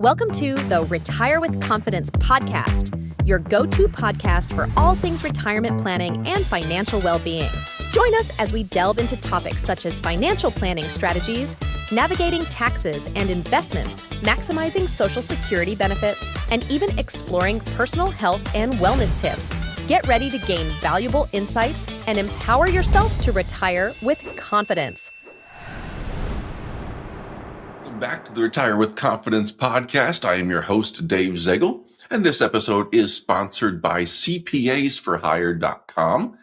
Welcome to the Retire with Confidence podcast, your go-to podcast for all things retirement planning and financial well-being. Join us as we delve into topics such as financial planning strategies, navigating taxes and investments, maximizing Social Security benefits, and even exploring personal health and wellness tips. Get ready to gain valuable insights and empower yourself to retire with confidence. Welcome back to the Retire with Confidence podcast. I am your host, Dave Zegel, and this episode is sponsored by CPAsforhire.com.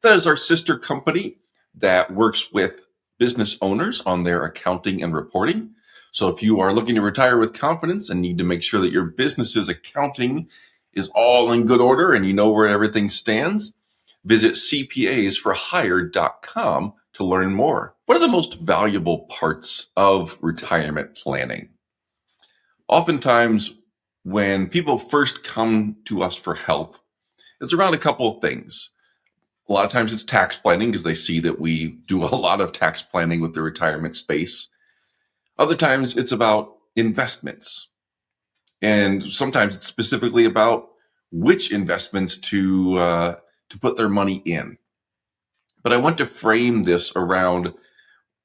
That is our sister company that works with business owners on their accounting and reporting. So if you are looking to retire with confidence and need to make sure that your business's accounting is all in good order and you know where everything stands, visit CPAsforhire.com to learn more. What are the most valuable parts of retirement planning? Oftentimes, when people first come to us for help, it's around a couple of things. A lot of times it's tax planning because they see that we do a lot of tax planning with the retirement space. Other times it's about investments. And sometimes it's specifically about which investments to put their money in. But I want to frame this around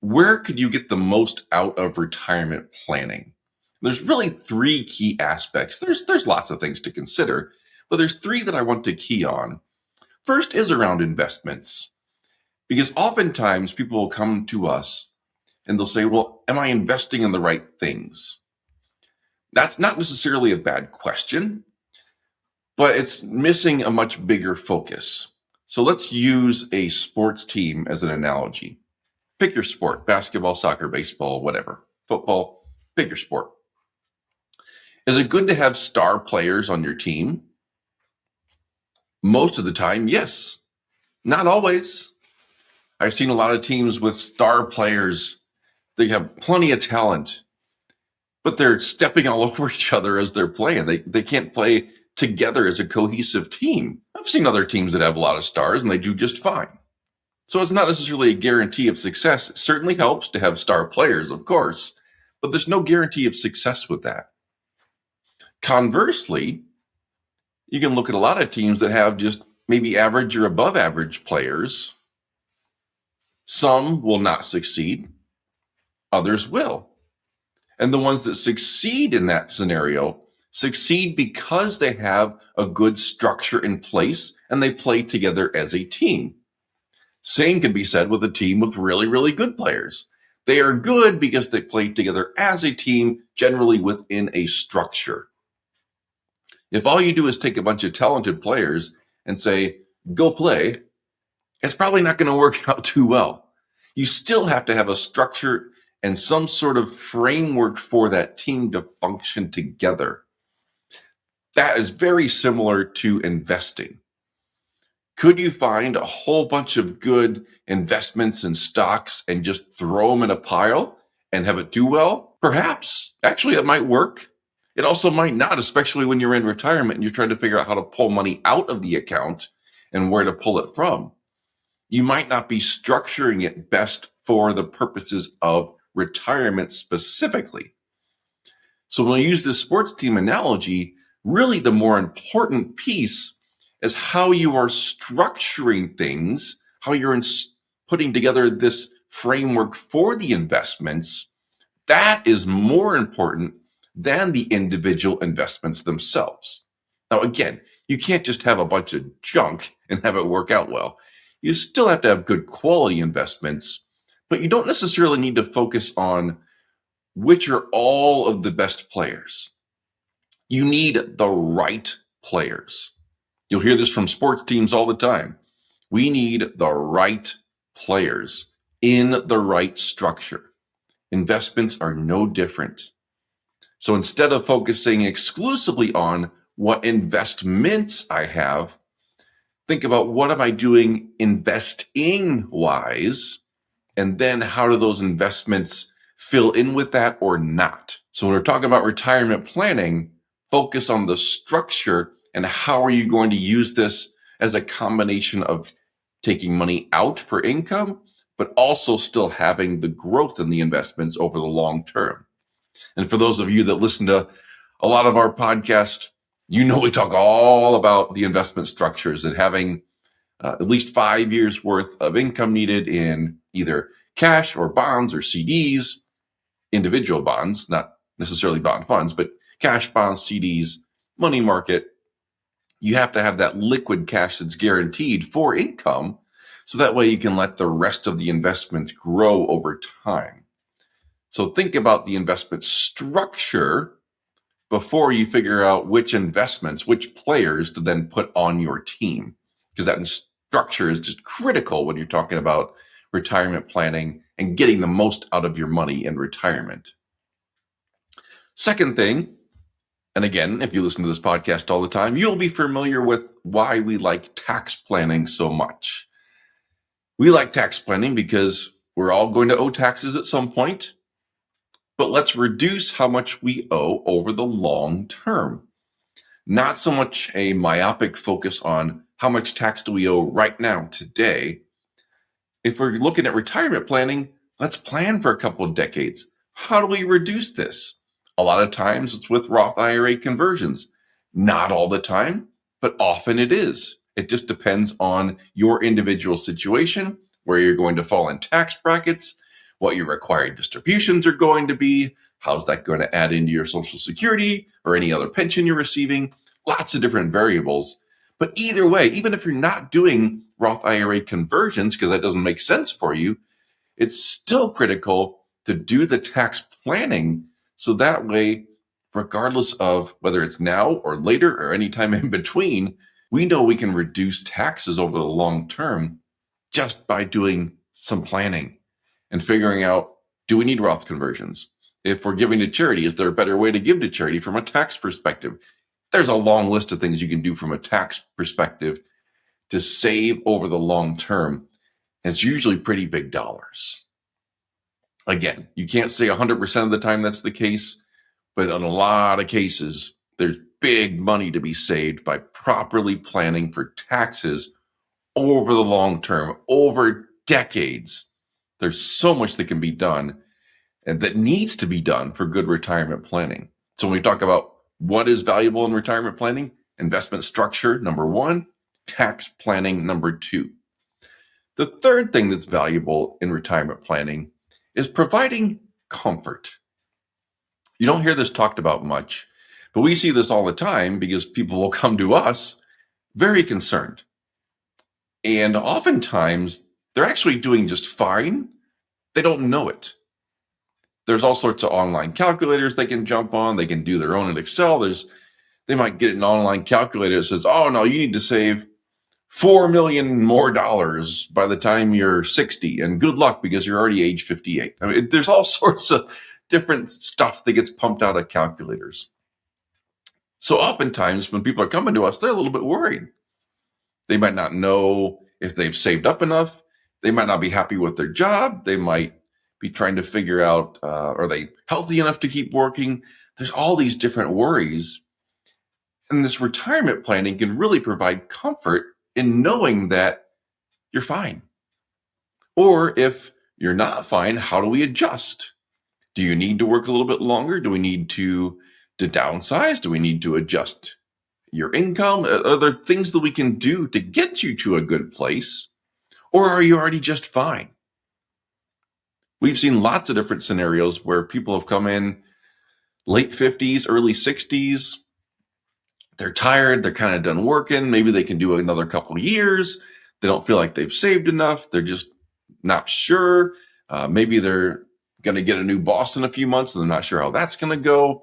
where could you get the most out of retirement planning? There's really three key aspects. There's lots of things to consider, but there's three that I want to key on. First is around investments, because oftentimes people will come to us and they'll say, well, am I investing in the right things? That's not necessarily a bad question, but it's missing a much bigger focus. So let's use a sports team as an analogy. Pick your sport, basketball, soccer, baseball, whatever, football, pick your sport. Is it good to have star players on your team? Most of the time, yes. Not always. I've seen a lot of teams with star players. They have plenty of talent, but they're stepping all over each other as they're playing. They can't play together as a cohesive team. I've seen other teams that have a lot of stars and they do just fine. So it's not necessarily a guarantee of success. It certainly helps to have star players, of course, but there's no guarantee of success with that. Conversely, you can look at a lot of teams that have just maybe average or above average players. Some will not succeed. Others will. And the ones that succeed in that scenario succeed because they have a good structure in place and they play together as a team. Same can be said with a team with really, really good players. They are good because they play together as a team, generally within a structure. If all you do is take a bunch of talented players and say, go play, it's probably not going to work out too well. You still have to have a structure and some sort of framework for that team to function together. That is very similar to investing. Could you find a whole bunch of good investments and stocks and just throw them in a pile and have it do well? Perhaps. Actually, it might work. It also might not, especially when you're in retirement and you're trying to figure out how to pull money out of the account and where to pull it from. You might not be structuring it best for the purposes of retirement specifically. So when I use this sports team analogy, really the more important piece is how you are structuring things, how you're putting together this framework for the investments. That is more important than the individual investments themselves. Now, again, you can't just have a bunch of junk and have it work out well. You still have to have good quality investments, but you don't necessarily need to focus on which are all of the best players. You need the right players. You'll hear this from sports teams all the time. We need the right players in the right structure. Investments are no different. So instead of focusing exclusively on what investments I have, think about what am I doing investing-wise, and then how do those investments fill in with that or not? So when we're talking about retirement planning, focus on the structure and how are you going to use this as a combination of taking money out for income, but also still having the growth in the investments over the long term. And for those of you that listen to a lot of our podcast, we talk all about the investment structures and having at least 5 years worth of income needed in either cash or bonds or CDs, individual bonds, not necessarily bond funds, but cash, bonds, CDs, money market. You have to have that liquid cash that's guaranteed for income, so that way you can let the rest of the investment grow over time. So think about the investment structure before you figure out which investments, which players to then put on your team, because that structure is just critical when you're talking about retirement planning and getting the most out of your money in retirement. Second thing, and again, if you listen to this podcast all the time, you'll be familiar with why we like tax planning so much. We like tax planning because we're all going to owe taxes at some point, but let's reduce how much we owe over the long term. Not so much a myopic focus on how much tax do we owe right now, today. If we're looking at retirement planning, let's plan for a couple of decades. How do we reduce this? A lot of times it's with Roth IRA conversions. Not all the time, but often it is. It just depends on your individual situation, where you're going to fall in tax brackets, what your required distributions are going to be, how's that going to add into your Social Security or any other pension you're receiving, lots of different variables. But either way, even if you're not doing Roth IRA conversions because that doesn't make sense for you, it's still critical to do the tax planning, so that way, regardless of whether it's now or later or any time in between, we know we can reduce taxes over the long term just by doing some planning and figuring out, do we need Roth conversions? If we're giving to charity, is there a better way to give to charity from a tax perspective? There's a long list of things you can do from a tax perspective to save over the long term. And it's usually pretty big dollars. Again, you can't say 100% of the time that's the case, but in a lot of cases, there's big money to be saved by properly planning for taxes over the long term, over decades. There's so much that can be done and that needs to be done for good retirement planning. So when we talk about what is valuable in retirement planning, investment structure, number one, tax planning, number two. The third thing that's valuable in retirement planning is providing comfort. You don't hear this talked about much, but we see this all the time because people will come to us very concerned. And oftentimes, they're actually doing just fine. They don't know it. There's all sorts of online calculators they can jump on. They can do their own in Excel. They might get an online calculator that says, oh, no, you need to save $4 million more by the time you're 60, and good luck because you're already age 58. I mean, there's all sorts of different stuff that gets pumped out of calculators. So oftentimes when people are coming to us, they're a little bit worried. They might not know if they've saved up enough. They might not be happy with their job. They might be trying to figure out, are they healthy enough to keep working? There's all these different worries. And this retirement planning can really provide comfort in knowing that you're fine. Or if you're not fine, how do we adjust? Do you need to work a little bit longer? Do we need to downsize? Do we need to adjust your income? Are there things that we can do to get you to a good place? Or are you already just fine? We've seen lots of different scenarios where people have come in late 50s, early 60s. They're tired. They're kind of done working. Maybe they can do another couple of years. They don't feel like they've saved enough. They're just not sure. Maybe they're going to get a new boss in a few months and they're not sure how that's going to go.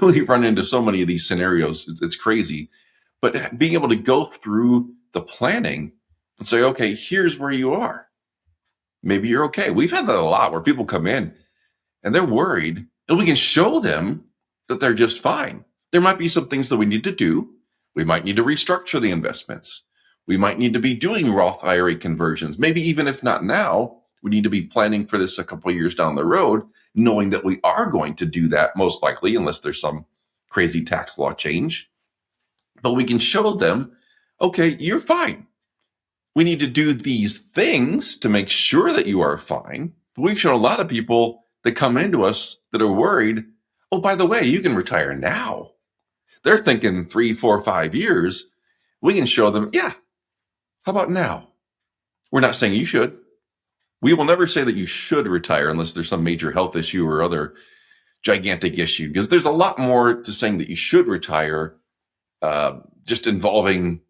We run into so many of these scenarios. It's crazy. But being able to go through the planning and say, okay, here's where you are. Maybe you're okay. We've had that a lot where people come in and they're worried, and we can show them that they're just fine. There might be some things that we need to do. We might need to restructure the investments. We might need to be doing Roth IRA conversions. Maybe even if not now, we need to be planning for this a couple of years down the road, knowing that we are going to do that most likely, unless there's some crazy tax law change. But we can show them, okay, you're fine. We need to do these things to make sure that you are fine. But we've shown a lot of people that come into us that are worried, oh, by the way, you can retire now. They're thinking 3, 4, 5 years. We can show them, yeah, how about now? We're not saying you should. We will never say that you should retire unless there's some major health issue or other gigantic issue, because there's a lot more to saying that you should retire, just involving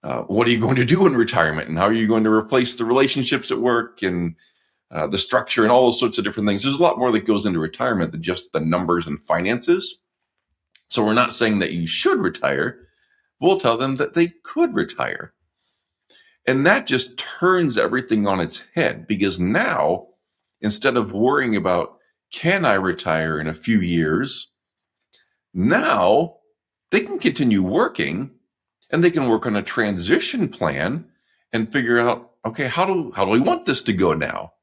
what are you going to do in retirement, and how are you going to replace the relationships at work, and the structure, and all those sorts of different things. There's a lot more that goes into retirement than just the numbers and finances. So we're not saying that you should retire. We'll tell them that they could retire. And that just turns everything on its head, because now, instead of worrying about, can I retire in a few years? Now they can continue working, and they can work on a transition plan and figure out, okay, how do we want this to go now?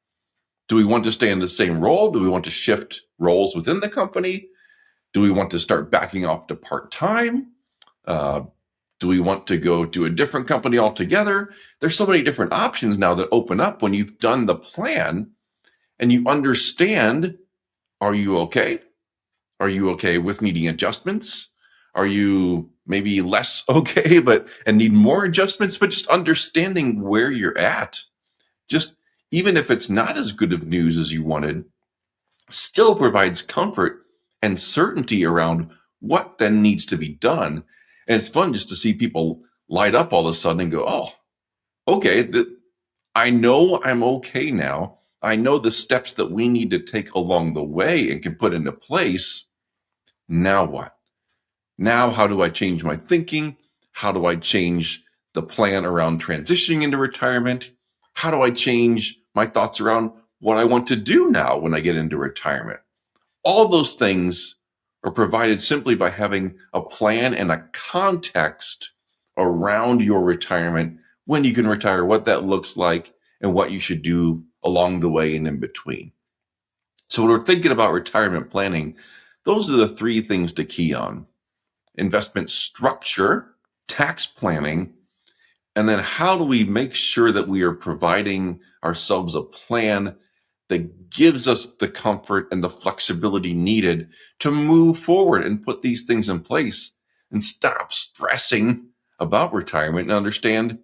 Do we want to stay in the same role? Do we want to shift roles within the company? Do we want to start backing off to part-time? Do we want to go to a different company altogether? There's so many different options now that open up when you've done the plan and you understand, are you okay? Are you okay with needing adjustments? Are you maybe less okay, and need more adjustments? But just understanding where you're at, just even if it's not as good of news as you wanted, still provides comfort and certainty around what then needs to be done. And it's fun just to see people light up all of a sudden and go, oh, okay, I know I'm okay now. I know the steps that we need to take along the way and can put into place. Now what? Now, how do I change my thinking? How do I change the plan around transitioning into retirement? How do I change my thoughts around what I want to do now when I get into retirement? All those things are provided simply by having a plan and a context around your retirement, when you can retire, what that looks like, and what you should do along the way and in between. So when we're thinking about retirement planning, those are the three things to key on: investment structure, tax planning, and then how do we make sure that we are providing ourselves a plan that gives us the comfort and the flexibility needed to move forward and put these things in place and stop stressing about retirement and understand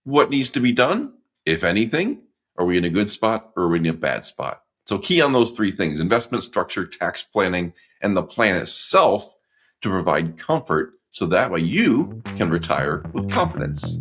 what needs to be done, if anything. Are we in a good spot or are we in a bad spot? So key on those three things: investment structure, tax planning, and the plan itself, to provide comfort so that way you can retire with confidence.